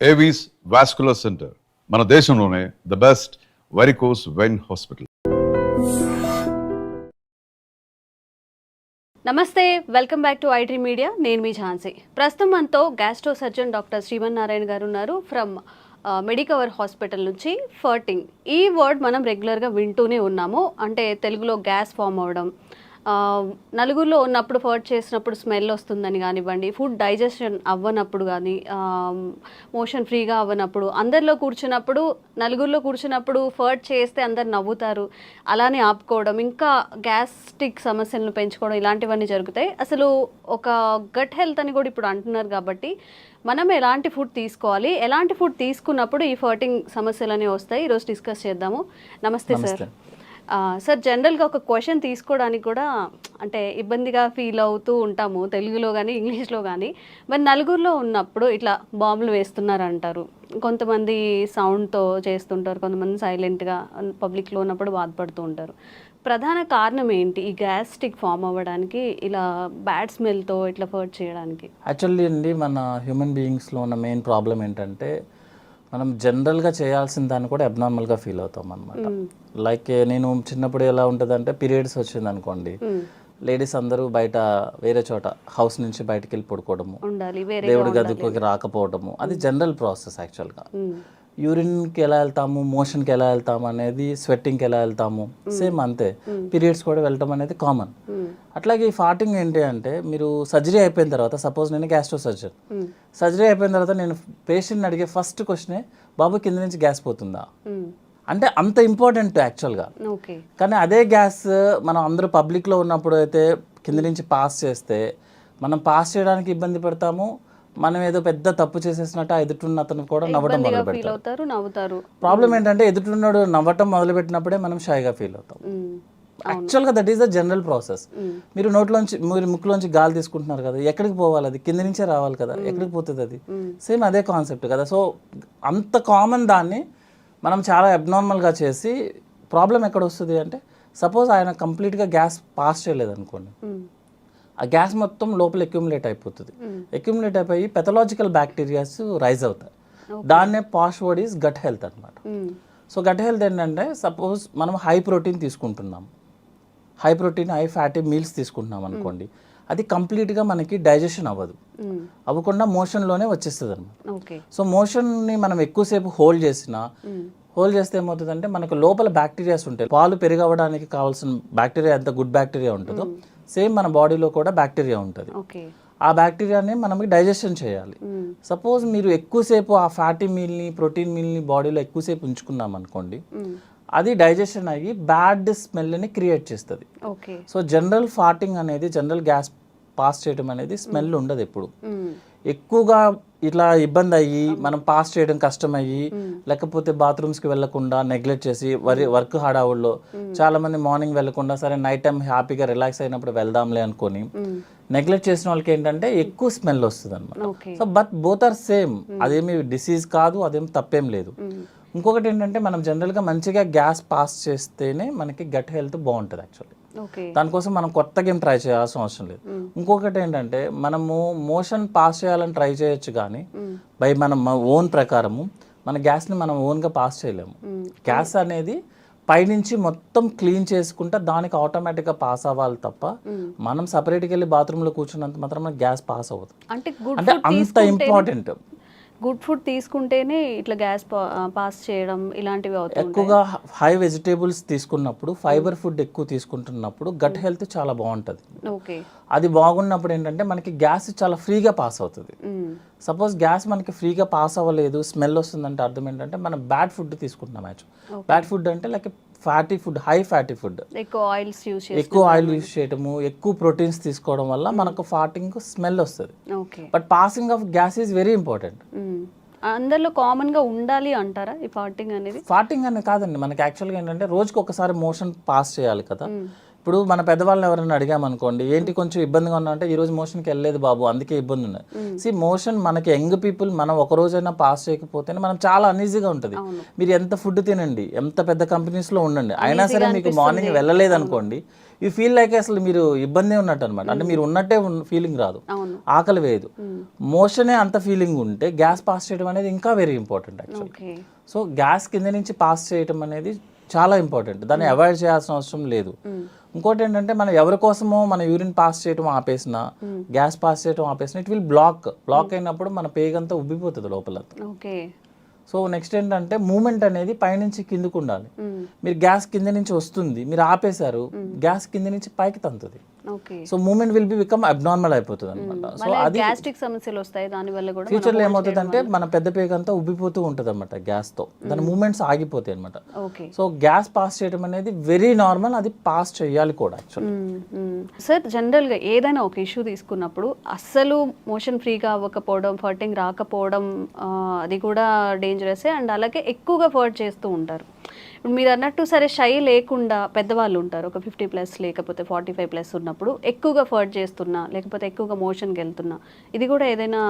Avis vascular centre మన దేశంలోనే the best varicose vein hospital. నమస్తే, welcome back to IT media. నేను మీ ఝాన్సీ. ప్రస్తుతం మనతో గ్యాస్ట్రో సర్జన్ డాక్టర్ శ్రీమన్నారాయణ గారు ఉన్నారు ఫ్రమ్ మెడికవర్ హాస్పిటల్ నుంచి. ఫర్టింగ్ ఈ వర్డ్ మనం రెగ్యులర్గా వింటూనే ఉన్నాము. అంటే తెలుగులో గ్యాస్ ఫామ్ అవ్వడం, నలుగురిలో ఉన్నప్పుడు ఫర్ట్ చేసినప్పుడు స్మెల్ వస్తుందని కానివ్వండి, ఫుడ్ డైజెషన్ అవ్వనప్పుడు కానీ, మోషన్ ఫ్రీగా అవ్వనప్పుడు, అందరిలో కూర్చున్నప్పుడు నలుగురిలో కూర్చున్నప్పుడు ఫర్ట్ చేస్తే అందరు నవ్వుతారు, అలానే ఆపుకోవడం, ఇంకా గ్యాస్ట్రిక్ సమస్యలను పెంచుకోవడం, ఇలాంటివన్నీ జరుగుతాయి. అసలు ఒక గట్ హెల్త్ అని కూడా ఇప్పుడు అంటున్నారు. కాబట్టి మనం ఎలాంటి ఫుడ్ తీసుకోవాలి, ఎలాంటి ఫుడ్ తీసుకున్నప్పుడు ఈ ఫర్టింగ్ సమస్యలు అనేవి వస్తాయి, ఈరోజు డిస్కస్ చేద్దాము. నమస్తే సార్. సార్, జనరల్గా ఒక క్వశ్చన్ తీసుకోవడానికి కూడా అంటే ఇబ్బందిగా ఫీల్ అవుతూ ఉంటాము, తెలుగులో కానీ ఇంగ్లీష్లో కానీ. మరి నలుగురిలో ఉన్నప్పుడు ఇట్లా బాంబులు వేస్తున్నారు అంటారు, కొంతమంది సౌండ్తో చేస్తుంటారు, కొంతమంది సైలెంట్గా పబ్లిక్లో ఉన్నప్పుడు బాధపడుతూ ఉంటారు. ప్రధాన కారణం ఏంటి ఈ గ్యాస్ట్రిక్ ఫామ్ అవ్వడానికి, ఇలా బ్యాడ్ స్మెల్తో ఇట్లా ఫర్ట్ చేయడానికి? యాక్చువల్లీ అండి, మన హ్యూమన్ బీయింగ్స్లో ఉన్న మెయిన్ ప్రాబ్లం ఏంటంటే మనం జనరల్గా చేయాల్సిన దాన్ని కూడా అబ్నార్మల్గా ఫీల్ అవుతాం అనమాట. లైక్ నేను చిన్నప్పుడు ఎలా ఉంటుందంటే, పీరియడ్స్ వచ్చింది అనుకోండి, లేడీస్ అందరూ బయట వేరే చోట హౌస్ నుంచి బయటకు వెళ్ళి పడుకోవడము, దేవుడి గదికి రాకపోవడము, అది జనరల్ ప్రాసెస్. యాక్చువల్గా యూరిన్కి ఎలా వెళ్తాము, మోషన్కి ఎలా వెళ్తాము అనేది, స్వెట్టింగ్కి ఎలా వెళ్తాము, సేమ్ అంతే. పీరియడ్స్ కూడా వెళ్ళటం అనేది కామన్. అట్లాగే ఈ ఫార్టింగ్ ఏంటి అంటే, మీరు సర్జరీ అయిపోయిన తర్వాత, సపోజ్ నేను గ్యాస్ట్రో సర్జన్, సర్జరీ అయిపోయిన తర్వాత నేను పేషెంట్ని అడిగే ఫస్ట్ క్వశ్చనే, బాబు కింద నుంచి గ్యాస్ పోతుందా అంటే. అంత ఇంపార్టెంట్ యాక్చువల్గా. కానీ అదే గ్యాస్ మనం అందరూ పబ్లిక్లో ఉన్నప్పుడు అయితే కింద నుంచి పాస్ చేస్తే, మనం పాస్ చేయడానికి ఇబ్బంది పడతాము, మనం ఏదో పెద్ద తప్పు చేసేసినట్టు ఆ ఎదుటిన్న అతను కూడా నవ్వటం మొదలు పెడతారు. ప్రాబ్లం ఏంటంటే, ఎదుటిన్నాడు నవ్వటం మొదలు పెట్టినప్పుడే మనం షైగా ఫీల్ అవుతాం. యాక్చువల్గా that is the general process. మీరు మీరు ముక్కులోంచి గాలి తీసుకుంటున్నారు కదా, ఎక్కడికి పోవాలి? అది కింద నుంచే రావాలి కదా, ఎక్కడికి పోతుంది అది? సేమ్ అదే కాన్సెప్ట్ కదా. సో అంత కామన్ దాన్ని మనం చాలా అబ్నార్మల్గా చేసి, ప్రాబ్లం ఎక్కడ వస్తుంది అంటే, సపోజ్ ఆయన కంప్లీట్గా గ్యాస్ పాస్ చేయలేదు అనుకోండి, ఆ గ్యాస్ మొత్తం లోపల అక్యుములేట్ అయిపోతుంది. అక్యుములేట్ అయిపోయి పెథలాజికల్ బ్యాక్టీరియాస్ రైజ్ అవుతాయి. దాన్నే పాష్ వర్డ్ ఈజ్ గట్ హెల్త్ అనమాట. సో గట్ హెల్త్ ఏంటంటే, సపోజ్ మనం హై ప్రోటీన్ తీసుకుంటున్నాం, high protein high fatty meals తీసుకుంటున్నాం అనుకోండి, అది కంప్లీట్గా మనకి డైజెషన్ అవ్వకుండా మోషన్లోనే వచ్చేస్తుంది అనమాట. సో మోషన్ని మనం ఎక్కువసేపు హోల్డ్ చేస్తే ఏమవుతుందంటే, మనకు లోపల బ్యాక్టీరియాస్ ఉంటాయి. పాలు పెరిగవడానికి కావాల్సిన బ్యాక్టీరియా ఎంత గుడ్ బ్యాక్టీరియా ఉంటుందో, సేమ్ మన బాడీలో కూడా బ్యాక్టీరియా ఉంటుంది. ఆ బ్యాక్టీరియాని మనకి డైజెషన్ చేయాలి. సపోజ్ మీరు ఎక్కువసేపు ఆ ఫ్యాటీ మీల్ని, ప్రోటీన్ మీల్ని బాడీలో ఎక్కువసేపు ఉంచుకున్నాం అనుకోండి, అది డైజెషన్ అయ్యి బ్యాడ్ స్మెల్ని క్రియేట్ చేస్తుంది. సో జనరల్ ఫార్టింగ్ అనేది, జనరల్ గ్యాస్ పాస్ చేయడం అనేది స్మెల్ ఉండదు ఎప్పుడు. ఎక్కువగా ఇట్లా ఇబ్బంది అయ్యి, మనం పాస్ చేయడం కష్టమయ్యి, లేకపోతే బాత్రూమ్స్కి వెళ్లకుండా నెగ్లెక్ట్ చేసి, వర్క్ హడావుల్లో చాలా మంది మార్నింగ్ వెళ్లకుండా, సరే నైట్ టైం హ్యాపీగా రిలాక్స్ అయినప్పుడు వెళ్దాంలే అనుకొని నెగ్లెక్ట్ చేసిన వాళ్ళకి ఏంటంటే ఎక్కువ స్మెల్ వస్తుంది అనమాట. So but both are same. అదేమి డిసీజ్ కాదు, అదేమి తప్పేం లేదు. ఇంకొకటి ఏంటంటే, మనం జనరల్గా మంచిగా గ్యాస్ పాస్ చేస్తేనే మనకి గట్ హెల్త్ బాగుంటుంది యాక్చువల్లీ. దానికోసం మనం కొత్తగా ఏం ట్రై చేయాల్సిన అవసరం లేదు. ఇంకొకటి ఏంటంటే, మనము మోషన్ పాస్ చేయాలని ట్రై చేయొచ్చు, కానీ బై మన ఓన్ ప్రకారము మన గ్యాస్ని మనం ఓన్గా పాస్ చేయలేము. గ్యాస్ అనేది పైనుంచి మొత్తం క్లీన్ చేసుకుంటే దానికి ఆటోమేటిక్గా పాస్ అవ్వాలి తప్ప, మనం సపరేట్గా వెళ్ళి బాత్రూంలో కూర్చున్నంత మాత్రం గ్యాస్ పాస్ అవ్వదు. అంటే అంత ఇంపార్టెంట్. గుడ్ ఫుడ్ తీసుకుంటేనే ఇట్లా గ్యాస్ పాస్ చేయడం ఇలాంటివి అవుతాయి. ఎక్కువగా హై వెజిటేబుల్స్ తీసుకున్నప్పుడు, ఫైబర్ ఫుడ్ ఎక్కువ తీసుకుంటున్నప్పుడు గట్ హెల్త్ చాలా బాగుంటుంది. అది బాగున్నప్పుడు ఏంటంటే, మనకి గ్యాస్ చాలా ఫ్రీగా పాస్ అవుతుంది. సపోజ్ గ్యాస్ మనకి ఫ్రీగా పాస్ అవ్వలేదు, స్మెల్ వస్తుందంటే అర్థం ఏంటంటే, మనం బ్యాడ్ ఫుడ్ తీసుకుంటున్నాం. బ్యాడ్ ఫుడ్ అంటే like fatty food, high fatty food, ఎక్కువ ఆయిల్ యూస్ చేయడము, ఎక్కువ ప్రోటీన్స్ తీసుకోవడం వల్ల మనకు ఫార్టింగ్ స్మెల్ వస్తుంది. But passing of gas is very important. అందరిలో కామన్ గా ఉండాలి అంటారా ఈ ఫార్టింగ్ అనేది? ఫార్టింగ్ అనేది కాదండి, మనకి యాక్చువల్గా ఏంటంటే, రోజుకి ఒకసారి మోషన్ పాస్ చేయాలి కదా. ఇప్పుడు మన పెద్దవాళ్ళని ఎవరైనా అడిగామనుకోండి, ఏంటి కొంచెం ఇబ్బందిగా ఉన్నా అంటే, ఈ రోజు మోషన్కి వెళ్ళలేదు బాబు అందుకే ఇబ్బంది ఉన్నది. మోషన్ మనకి యంగ్ పీపుల్ మనం ఒక రోజైనా పాస్ చేయకపోతేనే మనం చాలా అన్ఈజీగా ఉంటుంది. మీరు ఎంత ఫుడ్ తినండి, ఎంత పెద్ద కంపెనీస్లో ఉండండి, అయినా సరే మీకు మార్నింగ్ వెళ్ళలేదు అనుకోండి, యూ ఫీల్ లైక్ అసలు మీరు ఇబ్బంది ఉన్నట్టు అనమాట. అంటే మీరు ఉన్నట్టే ఫీలింగ్ రాదు, ఆకలి వేయదు. మోషనే అంత ఫీలింగ్ ఉంటే గ్యాస్ పాస్ చేయడం అనేది ఇంకా very important actually. So gas కింద నుంచి పాస్ చేయడం అనేది చాలా ఇంపార్టెంట్, దాన్ని అవాయిడ్ చేయాల్సిన అవసరం లేదు. ఇంకోటి ఏంటంటే మనం ఎవరి కోసమో మన యూరిన్ పాస్ చేయడం ఆపేసిన, గ్యాస్ పాస్ చేయడం ఆపేసిన, ఇట్ విల్ బ్లాక్ అయినప్పుడు మన పేగంతా ఉబ్బిపోతుంది లోపల. సో నెక్స్ట్ ఏంటంటే మూమెంట్ అనేది పైనుంచి కిందకు ఉండాలి. మీరు గ్యాస్ కింద నుంచి వస్తుంది, మీరు ఆపేశారు, గ్యాస్ కింద నుంచి పైకి తంతుంది. So movement will be become abnormal అయిపోతుంది అనమాట. సో అది గ్యాస్ట్రిక్ సమస్యలు వస్తాయి దాని వల్ల కూడా. ఫ్యూచర్లో ఏమవుతుంది అంటే మన పెద్ద పేగంతా ఉబ్బిపోతూ ఉంటుంది అనమాట గ్యాస్తో, దాని మూమెంట్స్ ఆగిపోతాయి అనమాట. సో గ్యాస్ పాస్ చేయడం అనేది వెరీ నార్మల్, అది పాస్ చేయాలి కూడా యాక్చువల్లీ. సార్ జనరల్గా ఏదైనా ఒక ఇష్యూ తీసుకున్నప్పుడు అస్సలు మోషన్ ఫ్రీగా అవ్వకపోవడం, ఫర్టింగ్ రాకపోవడం అది కూడా డేంజరస్. అండ్ అలాగే ఎక్కువగా ఫర్ట్ చేస్తూ ఉంటారు. ఇప్పుడు మీరు అన్నట్టు సరే షై లేకుండా పెద్దవాళ్ళు ఉంటారు, ఒక 50+ లేకపోతే 45+ ఉన్నప్పుడు ఎక్కువగా ఫర్ట్ చేస్తున్నా లేకపోతే ఎక్కువగా మోషన్కి వెళ్తున్నా, ఇది కూడా ఏదైనా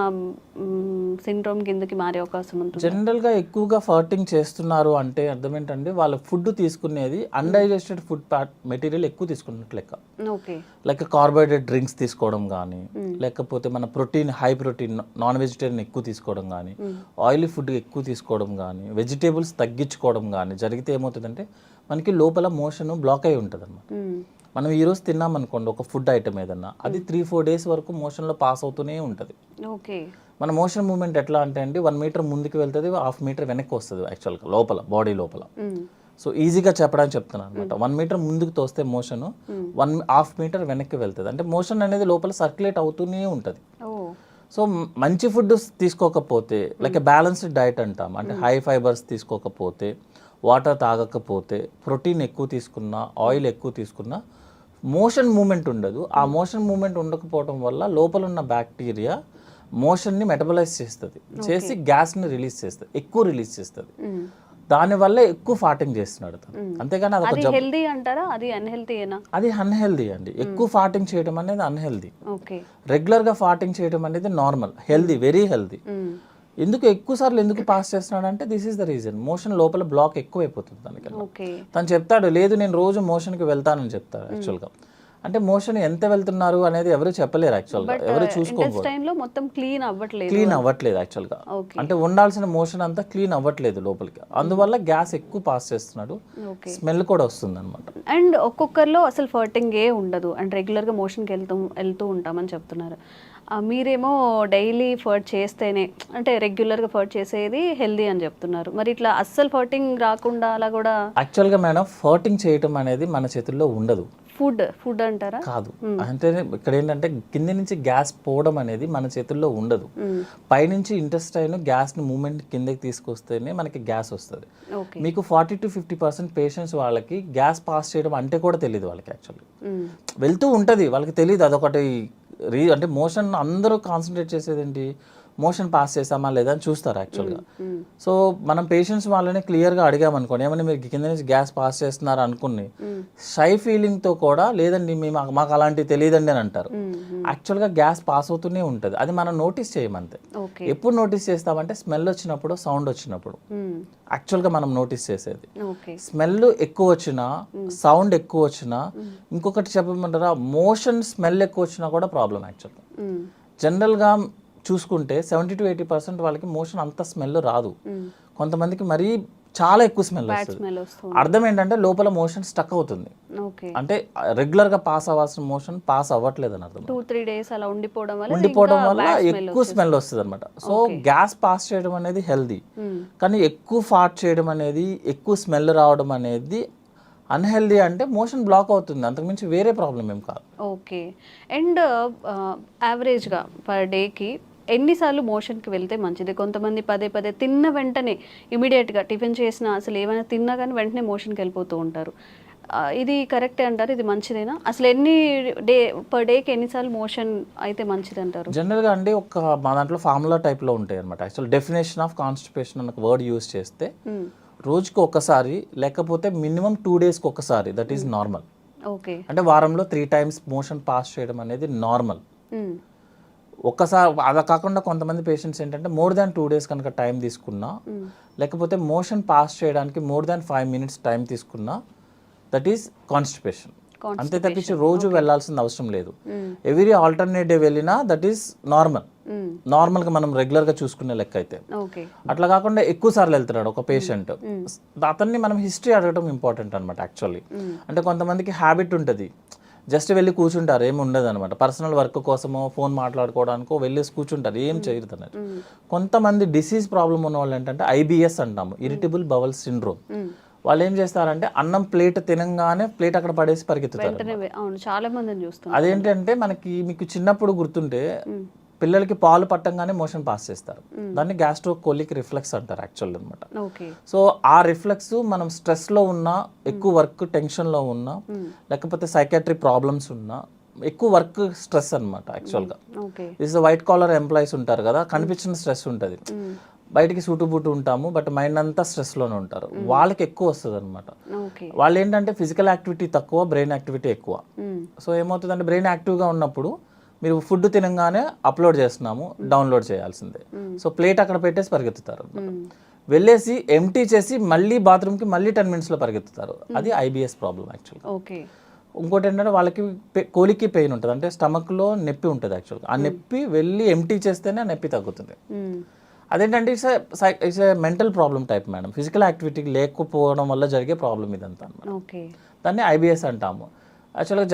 సిండ్రోమ్ కిందకి మారే అవకాశం ఉంటుంది. జనరల్గా ఎక్కువగా ఫర్టింగ్ చేస్తున్నారు అంటే అర్థం ఏంటంటే వాళ్ళ ఫుడ్ తీసుకునేది అన్డైజెస్టెడ్ ఫుడ్ మెటీరియల్ ఎక్కువ తీసుకున్నట్లు లెక్క. ఓకే, లైక్ కార్బోహైడ్రేట్ డ్రింక్స్ తీసుకోవడం కానీ, లేకపోతే మన హై ప్రోటీన్ నాన్ వెజిటేరియన్ ఎక్కువ తీసుకోవడం కానీ, ఆయిలీ ఫుడ్ ఎక్కువ తీసుకోవడం కానీ, వెజిటేబుల్స్ తగ్గించుకోవడం కానీ జరిగితే ఏమవుతుందంటే మనకి లోపల మోషన్ బ్లాక్ అయి ఉంటుంది అనమాట. మనం ఈరోజు తిన్నాం అనుకోండి ఒక ఫుడ్ ఐటమ్ ఏదన్నా, అది 3-4 డేస్ వరకు మోషన్లో పాస్ అవుతూనే ఉంటుంది. ఓకే, మన మోషన్ మూమెంట్ ఎట్లా అంటే అండి 1 మీటర్ ముందుకు వెళ్తుంది, 1/2 మీటర్ వెనక్కి వస్తుంది యాక్చువల్గా లోపల బాడీ లోపల. సో ఈజీగా చెప్పడానికి చెప్తున్నాను అనమాట. 1 మీటర్ ముందుకు తోస్తే మోషన్ 1/2 మీటర్ వెనక్కి వెళ్తుంది. అంటే మోషన్ అనేది లోపల సర్క్యులేట్ అవుతూనే ఉంటుంది. సో మంచి ఫుడ్ తీసుకోకపోతే, లైక్ బ్యాలెన్స్డ్ డైట్ అంటాం, అంటే హై ఫైబర్స్ తీసుకోకపోతే, వాటర్ తాగకపోతే, ప్రోటీన్ ఎక్కువ తీసుకున్నా, ఆయిల్ ఎక్కువ తీసుకున్నా మోషన్ మూమెంట్ ఉండదు. ఆ మోషన్ మూమెంట్ ఉండకపోవడం వల్ల లోపల ఉన్న బ్యాక్టీరియా మోషన్ని మెటబలైజ్ చేస్తుంది, చేసి గ్యాస్ని రిలీజ్ చేస్తుంది, ఎక్కువ రిలీజ్ చేస్తుంది. దానివల్ల ఎక్కువ ఫార్టింగ్ చేస్తున్నాడు తను. అంతేగాని అది హెల్దీ అంటారా, అది అన్హెల్దీయేనా? అది అన్హెల్దీ అండి. ఎక్కువ ఫార్టింగ్ చేయడం అనేది అన్హెల్దీ. ఓకే, రెగ్యులర్గా ఫార్టింగ్ చేయడం అనేది నార్మల్, హెల్దీ, వెరీ హెల్దీ. ఎందుకు ఎక్కువ సార్లు ఎందుకు పాస్ చేస్తున్నాడు అంటే this is the reason, motion లోపల బ్లాక్ ఎక్కువ అయిపోతుంది దానికన్నా. తను చెప్తాడు లేదు నేను రోజు మోషన్కి వెళ్తానని చెప్తాడు యాక్చువల్గా. అంటే మోషన్ ఎంత వెళ్తున్నారు అనేది ఎవరు చెప్పలేరు యాక్చువల్గా, ఎవరు చూసుకోవాలి. క్లీన్ అవ్వట్లేదు యాక్చువల్గా. అంటే ఉండాల్సిన మోషన్ అంతా క్లీన్ అవ్వట్లేదు లోపలికి, అందువల్ల గ్యాస్ ఎక్కువ పాస్ చేస్తున్నాడు, స్మెల్ కూడా వస్తుంది అనమాట. అండ్ ఒక్కొక్కరిలో అసలు ఫర్టింగ్ ఏ ఉండదు, అండ్ రెగ్యులర్గా మోషన్కి వెళ్తూ ఉంటామని చెప్తున్నారు. మీరేమో డైలీ ఫర్ట్ చేస్తేనే, అంటే రెగ్యులర్గా ఫర్ట్ చేసేది హెల్దీ అని చెప్తున్నారు. మరి ఇట్లా అస్సలు ఫర్టింగ్ రాకుండా అలా కూడా? యాక్చువల్గా మేడం ఫర్టింగ్ చేయటం అనేది మన చేతుల్లో ఉండదు. ఫుడ్ అంటారా? కాదు, అంటే ఇక్కడ ఏంటంటే కింద నుంచి గ్యాస్ పోవడం అనేది మన చేతుల్లో ఉండదు. పైనుంచి ఇంటెస్టైన్ గ్యాస్ని మూమెంట్ కిందకి తీసుకొస్తేనే మనకి గ్యాస్ వస్తుంది. మీకు 40-50% పేషెంట్స్ వాళ్ళకి గ్యాస్ పాస్ చేయడం అంటే కూడా తెలియదు వాళ్ళకి. యాక్చువల్లీ వెళ్తూ ఉంటుంది, వాళ్ళకి తెలియదు. అదొకటి అంటే మోషన్ అందరూ కాన్సన్ట్రేట్ చేసేది ఏంటి, మోషన్ పాస్ చేసామా లేదా అని చూస్తారు యాక్చువల్గా. సో మనం పేషెంట్స్ వాళ్ళని క్లియర్గా అడిగామనుకోండి, ఏమన్నా మీరు కింద నుంచి గ్యాస్ పాస్ చేస్తున్నారు అనుకుని షై ఫీలింగ్తో కూడా లేదండి మాకు అలాంటివి తెలియదండి అని అంటారు. యాక్చువల్గా గ్యాస్ పాస్ అవుతూనే ఉంటుంది, అది మనం నోటీస్ చేయమంతే. ఎప్పుడు నోటీస్ చేస్తామంటే స్మెల్ వచ్చినప్పుడు, సౌండ్ వచ్చినప్పుడు యాక్చువల్గా మనం నోటీస్ చేసేది. స్మెల్ ఎక్కువ వచ్చినా, సౌండ్ ఎక్కువ వచ్చినా, ఇంకొకటి చెప్పమంటారా, మోషన్ స్మెల్ ఎక్కువ వచ్చినా కూడా ప్రాబ్లం యాక్చువల్గా. జనరల్గా చూసుకుంటే 70-80% వాళ్ళకి మోషన్ అంత స్మెల్ రాదు, కొంతమందికి మరీ చాలా ఎక్కువ స్మెల్ వస్తుంది. అర్థం ఏంటంటే లోపల మోషన్ స్టక్ అవుతుంది, అంటే రెగ్యులర్గా పాస్ అవ్వాల్సిన మోషన్ పాస్ అవ్వట్లేదు అని అర్థం. 2-3 days అలా ఉండిపోవడం వల్ల ఎక్కువ స్మెల్ వస్తుంది అనమాట. సో గ్యాస్ పాస్ చేయడం అనేది హెల్దీ, కానీ ఎక్కువ ఫార్ట్ చేయడం అనేది, ఎక్కువ స్మెల్ రావడం అనేది అన్హెల్దీ. అంటే మోషన్ బ్లాక్ అవుతుంది, అంతకుమించి వేరే ప్రాబ్లం ఏం కాదు. ఓకే, అండ్ యావరేజ్గా పర్ డేకి ఎన్నిసార్లు మోషన్కి వెళ్తే మంచిది? కొంతమంది పదే తిన్న వెంటనే ఇమీడియట్గా టిఫిన్ చేసినా, అసలు ఏమైనా తిన్నా కానీ వెంటనే మోషన్కి వెళ్ళిపోతూ ఉంటారు. ఇది కరెక్టే అంటారు? ఇది మంచిదేనా? అసలు పర్ డేకి ఎన్నిసార్లు మోషన్ అయితే మంచిది అంటారు? జనరల్గా అండి మా దాంట్లో ఫార్ములా టైప్లో ఉంటాయి అనమాట. యాక్చువల్ డెఫినేషన్ ఆఫ్ కాన్స్టిపేషన్ అన్న వర్డ్ యూజ్ చేస్తే రోజుకి ఒకసారి లేకపోతే మినిమం 2 daysకి ఒకసారి, దట్ ఈస్ నార్మల్. ఓకే. అంటే వారంలో 3 times మోషన్ పాస్ చేయడం అనేది నార్మల్. ఒక్కసారి అలా కాకుండా కొంతమంది పేషెంట్స్ ఏంటంటే మోర్ దాన్ 2 days కనుక టైం తీసుకున్నా, లేకపోతే మోషన్ పాస్ చేయడానికి మోర్ దాన్ 5 minutes టైం తీసుకున్నా, దట్ ఈస్ కాన్స్టిపేషన్. అంతే తప్పించి రోజు వెళ్ళాల్సిన అవసరం లేదు. ఎవ్రీ ఆల్టర్నేట్ డే వెళ్ళినా దట్ ఈస్ నార్మల్గా మనం రెగ్యులర్గా చూసుకునే లెక్క అయితే. అట్లా కాకుండా ఎక్కువ సార్లు వెళ్తున్నాడు ఒక పేషెంట్, అతన్ని మనం హిస్టరీ అడగడం ఇంపార్టెంట్ అనమాట యాక్చువల్లీ. అంటే కొంతమందికి హ్యాబిట్ ఉంటుంది, జస్ట్ వెళ్ళి కూర్చుంటారు, ఏమి ఉండదు అనమాట. పర్సనల్ వర్క్ కోసమో ఫోన్ మాట్లాడుకోవడానికో వెళ్ళేసి కూర్చుంటారు, ఏం చేయరు అన్నట్టు. కొంతమంది డిసీజ్ ప్రాబ్లం ఉన్న వాళ్ళు ఏంటంటే IBS అంటాము, ఇరిటబుల్ బవల్ సిండ్రోమ్. వాళ్ళు ఏం చేస్తారంటే అన్నం ప్లేట్ తినంగానే ప్లేట్ అక్కడ పడేసి పరిగెత్తుతారు. చాలా మందిని చూస్తాం. అదేంటంటే మీకు చిన్నప్పుడు గుర్తుంటే పిల్లలకి పాలు పట్టంగానే మోషన్ పాస్ చేస్తారు, దాన్ని గ్యాస్ట్రోకోలిక్ రిఫ్లెక్స్ అంటారు యాక్చువల్ అనమాట. సో ఆ రిఫ్లెక్స్ మనం స్ట్రెస్లో ఉన్నా, ఎక్కువ వర్క్ టెన్షన్లో ఉన్నా, లేకపోతే సైకాట్రిక్ ప్రాబ్లమ్స్ ఉన్నా, ఎక్కువ వర్క్ స్ట్రెస్ అనమాట యాక్చువల్గా. దిస్ వైట్ కాలర్ ఎంప్లాయీస్ ఉంటారు కదా, కనిపించిన స్ట్రెస్ ఉంటుంది, బయటికి సూటుబుట్టు ఉంటాము, బట్ మైండ్ అంతా స్ట్రెస్లోనే ఉంటారు, వాళ్ళకి ఎక్కువ వస్తుంది అనమాట. వాళ్ళు ఏంటంటే ఫిజికల్ యాక్టివిటీ తక్కువ, బ్రెయిన్ యాక్టివిటీ ఎక్కువ. సో ఏమవుతుందంటే బ్రెయిన్ యాక్టివ్గా ఉన్నప్పుడు మీరు ఫుడ్ తినగానే అప్లోడ్ చేస్తున్నాము, డౌన్లోడ్ చేయాల్సిందే. సో ప్లేట్ అక్కడ పెట్టేసి పరిగెత్తుతారు, వెళ్ళేసి ఎంటీ చేసి మళ్ళీ బాత్రూమ్కి మళ్ళీ 10 minutesలో పరిగెత్తుతారు. అది IBS ప్రాబ్లం యాక్చువల్గా. ఇంకోటి ఏంటంటే వాళ్ళకి కోలికి పెయిన్ ఉంటుంది, అంటే స్టమక్లో నొప్పి ఉంటుంది యాక్చువల్గా. ఆ నొప్పి వెళ్ళి ఎంటీ చేస్తేనే ఆ నొప్పి తగ్గుతుంది. అదేంటంటే it's a mental problem type madam, physical activity లేకపోవడం వల్ల జరిగే ప్రాబ్లం ఇదంతా అన్నమాట. దాన్ని IBS అంటాము. యాక్చువల్గా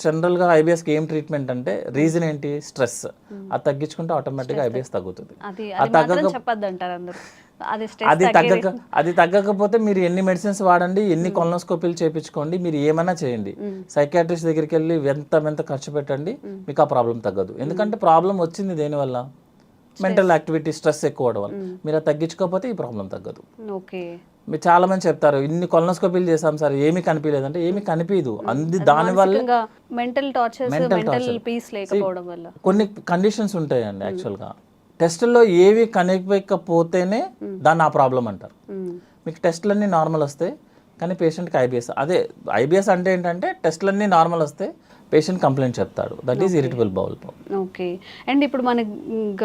జనరల్గా IBSకి ఏం ట్రీట్మెంట్ అంటే రీజన్ ఏంటి, స్ట్రెస్. అది తగ్గించుకుంటే ఆటోమేటిక్గా IBS తగ్గుతుంది. అది తగ్గకపోతే మీరు ఎన్ని మెడిసిన్స్ వాడండి, ఎన్ని కొలనోస్కోపీలు చేయించుకోండి, మీరు ఏమైనా చేయండి, సైకాట్రిస్ట్ దగ్గరికి వెళ్ళి ఎంత ఖర్చు పెట్టండి, మీకు ఆ ప్రాబ్లం తగ్గదు. ఎందుకంటే ప్రాబ్లం వచ్చింది దేనివల్ల, మెంటల్ యాక్టివిటీ, స్ట్రెస్ ఎక్కువ అవడం వల్ల. మీరు అది తగ్గించుకోకపోతే ఈ ప్రాబ్లం తగ్గదు. మీరు చాలా మంది చెప్తారు ఇన్ని కొలనోస్కోపీలు చేసాం సార్ ఏమీ కనిపించలేదంటే, ఏమీ కనిపించదు. దానివల్ల కొన్ని కండిషన్స్ ఉంటాయండి యాక్చువల్గా. టెస్టుల్లో ఏవి కనిపించకపోతేనే దాన్ని ఆ ప్రాబ్లం అంటారు. మీకు టెస్టులన్నీ నార్మల్ వస్తాయి కానీ పేషెంట్కి IBS. అదే IBS అంటే ఏంటంటే టెస్టులన్నీ నార్మల్ వస్తే పేషెంట్ కంప్లైంట్ చెప్తాడు, that is irritable bowel problem. Okay. And ఇప్పుడు మన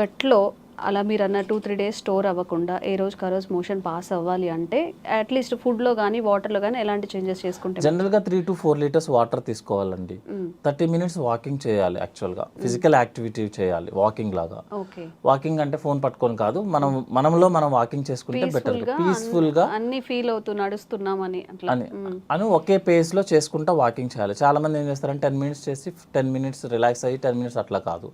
గట్లో అలా మీరు అన్న 2-3 days స్టోర్ అవ్వకుండా ఏ రోజుకి ఆ రోజు మోషన్ పాస్ అవ్వాలి అంటే అట్లీస్ట్ ఫుడ్లో కానీ వాటర్లో కానీ ఎలాంటి చేంజెస్ చేసుకుంటే? జనరల్గా 3 to 4 liters వాటర్ తీసుకోవాలండి. 30 minutes వాకింగ్ చేయాలి యాక్చువల్గా, ఫిజికల్ యాక్టివిటీ చేయాలి వాకింగ్ లాగా. వాకింగ్ అంటే ఫోన్ పట్టుకొని కాదు, మనలో మనం వాకింగ్ చేసుకుంటే బెటర్, పీస్ఫుల్గా అన్ని ఫీల్ అవుతూ నడుస్తున్నామని అని ఒకే పేస్లో చేసుకుంటా వాకింగ్ చేయాలి. చాలా మంది ఏం చేస్తారంటే 10 minutes చేసి 10 minutes రిలాక్స్ అయ్యి 10 minutes అట్లా కాదు,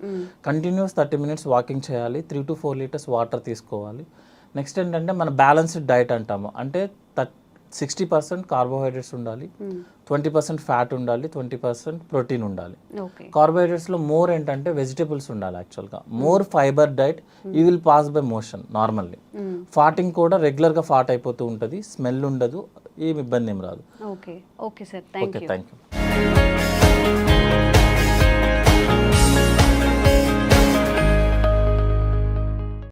కంటిన్యూస్ 30 minutes వాకింగ్ చేయాలి, 3 to 4 liters వాటర్ తీసుకోవాలి. నెక్స్ట్ ఏంటంటే మన బ్యాలెన్స్డ్ డైట్ అంటాము, అంటే 60% కార్బోహైడ్రేట్స్ ఉండాలి, 20% ఫ్యాట్ ఉండాలి, 20% ప్రోటీన్ ఉండాలి. కార్బోహైడ్రేట్స్లో మోర్ ఏంటంటే వెజిటేబుల్స్ ఉండాలి యాక్చువల్గా, more fibre diet, you will pass by motion normally. ఫాటింగ్ కూడా రెగ్యులర్గా ఫాట్ అయిపోతూ ఉంటుంది, స్మెల్ ఉండదు, ఏమి ఇబ్బంది ఏం రాదు. Okay sir, thank you.